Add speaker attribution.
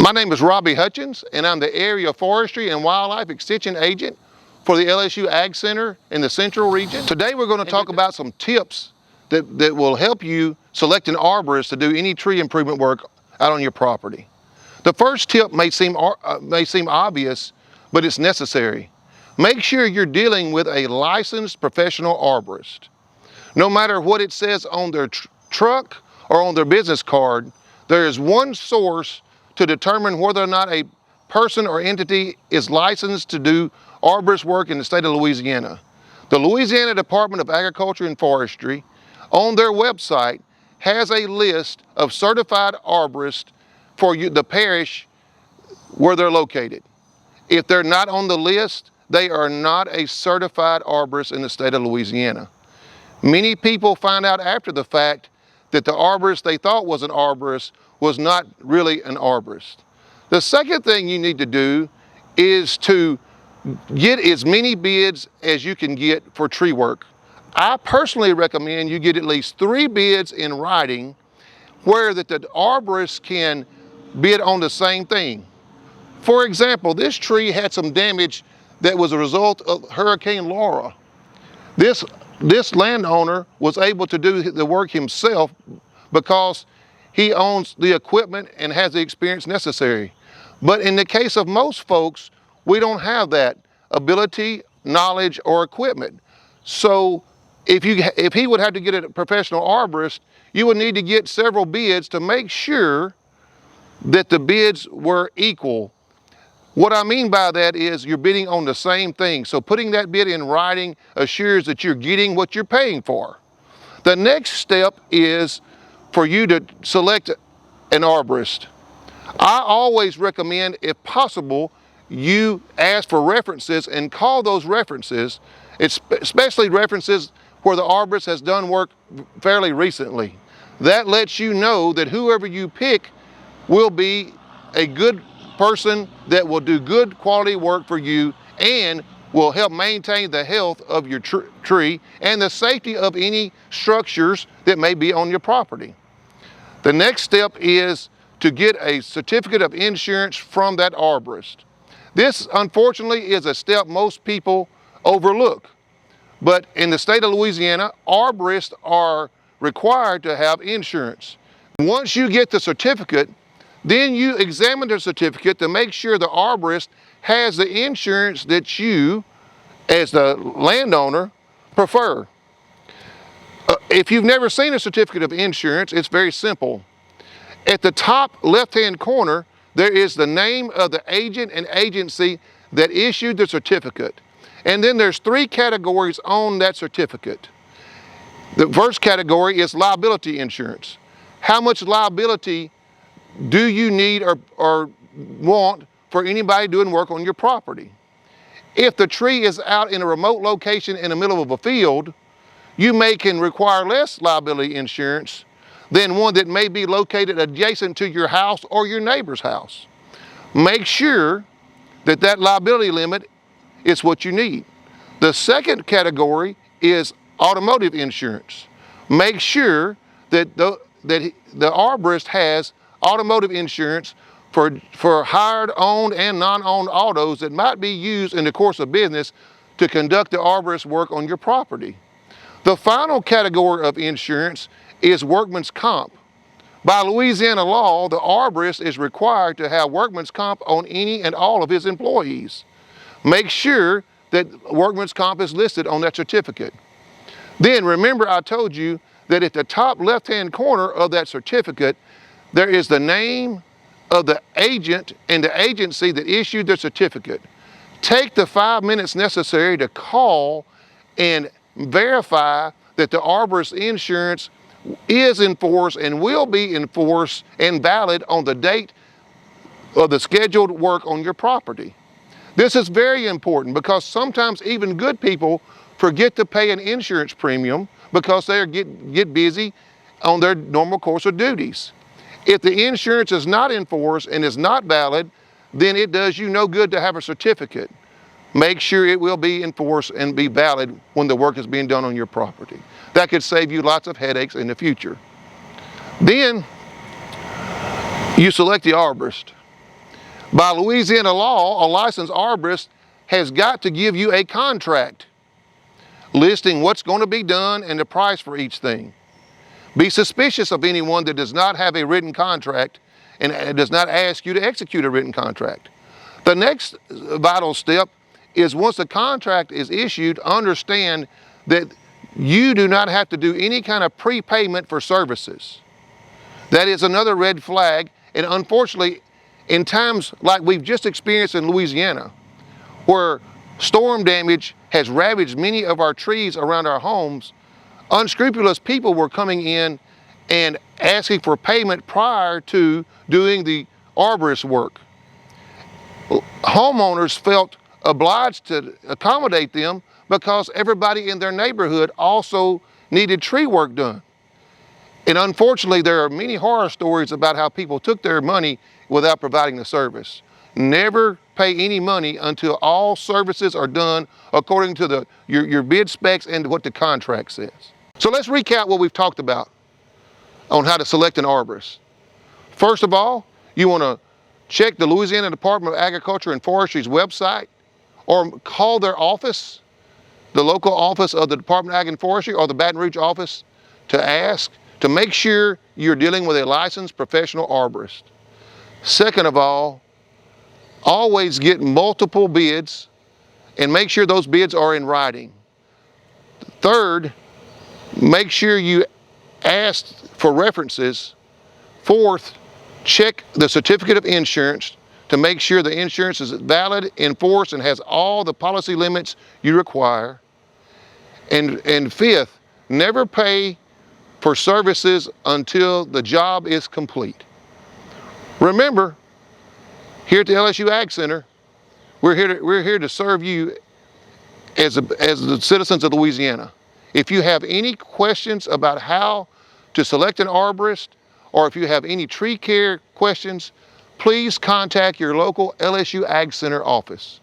Speaker 1: My name is Robbie Hutchins, and I'm the Area Forestry and Wildlife Extension Agent for the LSU AgCenter in the Central Region. Today we're going to talk about some tips that will help you select an arborist to do any tree improvement work out on your property. The first tip may seem obvious, but it's necessary. Make sure you're dealing with a licensed professional arborist. No matter what it says on their truck or on their business card, there is one source to determine whether or not a person or entity is licensed to do arborist work in the state of Louisiana. The Louisiana Department of Agriculture and Forestry, on their website, has a list of certified arborists for the parish where they're located. If they're not on the list, they are not a certified arborist in the state of Louisiana. Many people find out after the fact that the arborist they thought was an arborist was not really an arborist. The second thing you need to do is to get as many bids as you can get for tree work. I personally recommend you get at least 3 bids in writing where that the arborist can bid on the same thing. For example, this tree had some damage that was a result of Hurricane Laura. This landowner was able to do the work himself because he owns the equipment and has the experience necessary. But in the case of most folks, we don't have that ability, knowledge, or equipment. So if he would have to get a professional arborist, you would need to get several bids to make sure that the bids were equal. What I mean by that is you're bidding on the same thing. So putting that bid in writing assures that you're getting what you're paying for. The next step is for you to select an arborist. I always recommend, if possible, you ask for references and call those references, especially references where the arborist has done work fairly recently. That lets you know that whoever you pick will be a good person that will do good quality work for you and will help maintain the health of your tree and the safety of any structures that may be on your property. The next step is to get a certificate of insurance from that arborist. This, unfortunately, is a step most people overlook. But in the state of Louisiana, arborists are required to have insurance. Once you get the certificate, then you examine the certificate to make sure the arborist has the insurance that you, as the landowner, prefer. If you've never seen a certificate of insurance, it's very simple. At the top left-hand corner, there is the name of the agent and agency that issued the certificate. And then there's 3 categories on that certificate. The first category is liability insurance. How much liability do you need or want for anybody doing work on your property? If the tree is out in a remote location in the middle of a field, you can require less liability insurance than one that may be located adjacent to your house or your neighbor's house. Make sure that that liability limit is what you need. The second category is automotive insurance. Make sure that the arborist has automotive insurance for hired, owned, and non-owned autos that might be used in the course of business to conduct the arborist work on your property. The final category of insurance is workman's comp. By Louisiana law, the arborist is required to have workman's comp on any and all of his employees. Make sure that workman's comp is listed on that certificate. Then remember, I told you that at the top left-hand corner of that certificate, there is the name of the agent and the agency that issued the certificate. Take the 5 minutes necessary to call and verify that the arborist insurance is in force and will be in force and valid on the date of the scheduled work on your property. This is very important because sometimes even good people forget to pay an insurance premium because they get busy on their normal course of duties. If the insurance is not in force and is not valid, then it does you no good to have a certificate. Make sure it will be in force and be valid when the work is being done on your property. That could save you lots of headaches in the future. Then you select the arborist. By Louisiana law, a licensed arborist has got to give you a contract listing what's going to be done and the price for each thing. Be suspicious of anyone that does not have a written contract and does not ask you to execute a written contract. The next vital step is once the contract is issued, understand that you do not have to do any kind of prepayment for services. That is another red flag, and unfortunately, in times like we've just experienced in Louisiana, where storm damage has ravaged many of our trees around our homes, unscrupulous people were coming in and asking for payment prior to doing the arborist work. Homeowners felt obliged to accommodate them because everybody in their neighborhood also needed tree work done. And unfortunately, there are many horror stories about how people took their money without providing the service. Never pay any money until all services are done according to your bid specs and what the contract says. So let's recap what we've talked about on how to select an arborist. First of all, you want to check the Louisiana Department of Agriculture and Forestry's website, or call their office, the local office of the Department of Ag and Forestry or the Baton Rouge office, to ask to make sure you're dealing with a licensed professional arborist. Second of all, always get multiple bids and make sure those bids are in writing. Third, make sure you ask for references. Fourth, check the certificate of insurance to make sure the insurance is valid, enforced, and has all the policy limits you require. And fifth, never pay for services until the job is complete. Remember, here at the LSU AgCenter, we're here to serve you as the citizens of Louisiana. If you have any questions about how to select an arborist, or if you have any tree care questions, please contact your local LSU AgCenter office.